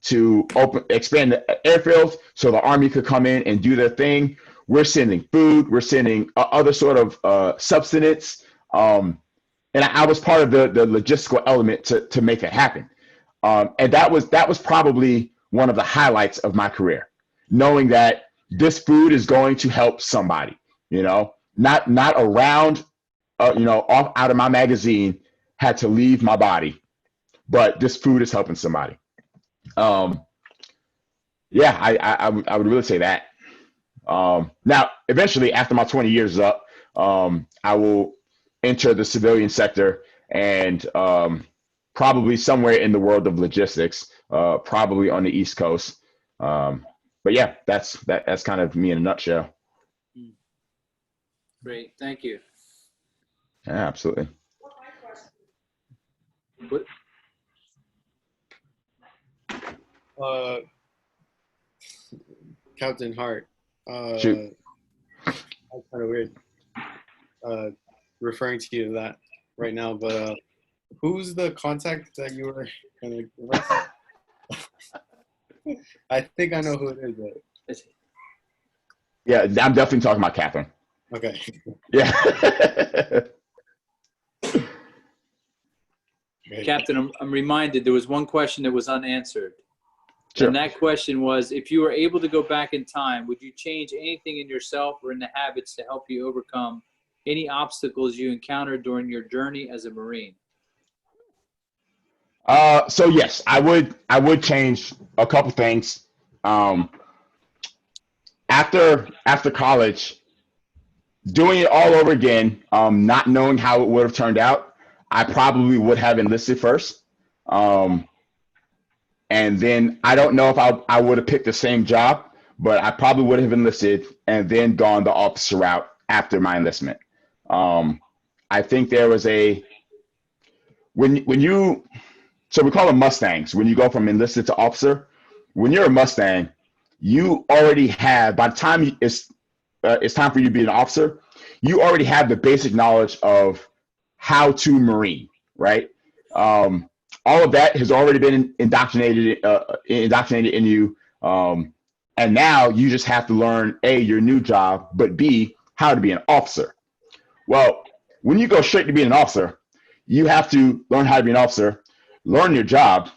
to expand the airfields so the Army could come in and do their thing. We're sending food. We're sending other sort of substance. And I was part of the logistical element to make it happen. And that was probably one of the highlights of my career, knowing that this food is going to help somebody, not around, off out of my magazine, had to leave my body, but this food is helping somebody. Yeah, I would really say that. Now, eventually, after my 20 years is up, I will enter the civilian sector and probably somewhere in the world of logistics, probably on the East Coast. But yeah, that's kind of me in a nutshell. Great, thank you. Yeah, absolutely. What? Captain Hart. Shoot. That's kind of weird referring to you that right now, but who's the contact that you were going to I think I know who it is. But... Yeah, I'm definitely talking about Catherine. Okay. Yeah. Captain, I'm reminded there was one question that was unanswered. Sure. And that question was, if you were able to go back in time, would you change anything in yourself or in the habits to help you overcome any obstacles you encountered during your journey as a Marine? So yes, I would change a couple things. After college, doing it all over again, not knowing how it would have turned out, I probably would have enlisted first. And then I don't know if I would have picked the same job, but I probably would have enlisted and then gone the officer route after my enlistment. I think there was so we call them Mustangs. When you go from enlisted to officer, when you're a Mustang, you already have, by the time it's time for you to be an officer, you already have the basic knowledge of how to Marine, right? All of that has already been indoctrinated in you. And now you just have to learn A, your new job, but B, how to be an officer. Well, when you go straight to being an officer, you have to learn how to be an officer, learn your job,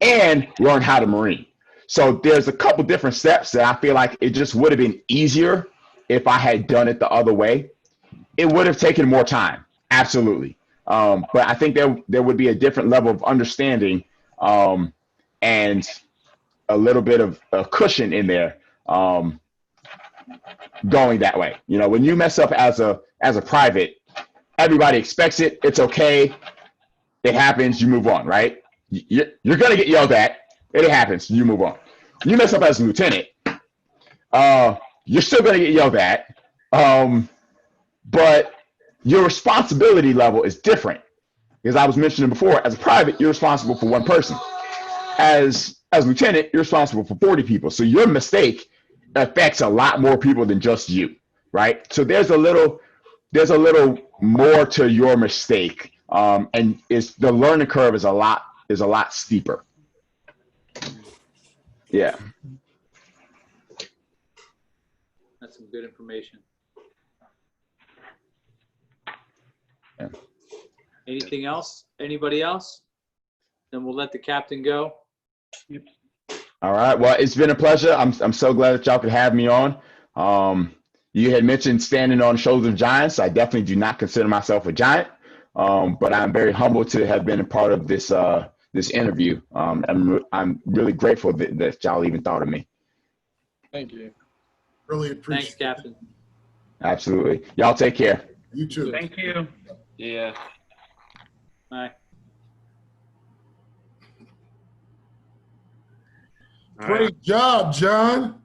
and learn how to Marine. So there's a couple different steps that I feel like it just would have been easier if I had done it the other way. It would have taken more time, absolutely. But I think there would be a different level of understanding and a little bit of a cushion in there going that way. When you mess up as a private, everybody expects it. It's okay. It happens. You move on, right? You're going to get yelled at. It happens. You move on. You mess up as a lieutenant, you're still going to get yelled at. But your responsibility level is different. As I was mentioning before, as a private, you're responsible for one person. As a lieutenant, you're responsible for 40 people. So your mistake affects a lot more people than just you, right? So there's a little more to your mistake, and the learning curve is a lot steeper. Yeah. That's some good information. Yeah. Anything else? Anybody else? Then we'll let the captain go. Yep. All right. Well, it's been a pleasure. I'm so glad that y'all could have me on. You had mentioned standing on the shoulders of giants. I definitely do not consider myself a giant, but I'm very humbled to have been a part of this interview. I'm really grateful that y'all even thought of me. Thank you. Really appreciate Thanks, Captain. Absolutely. Y'all take care. You too. Thank you. Yeah. Bye. Great job, John.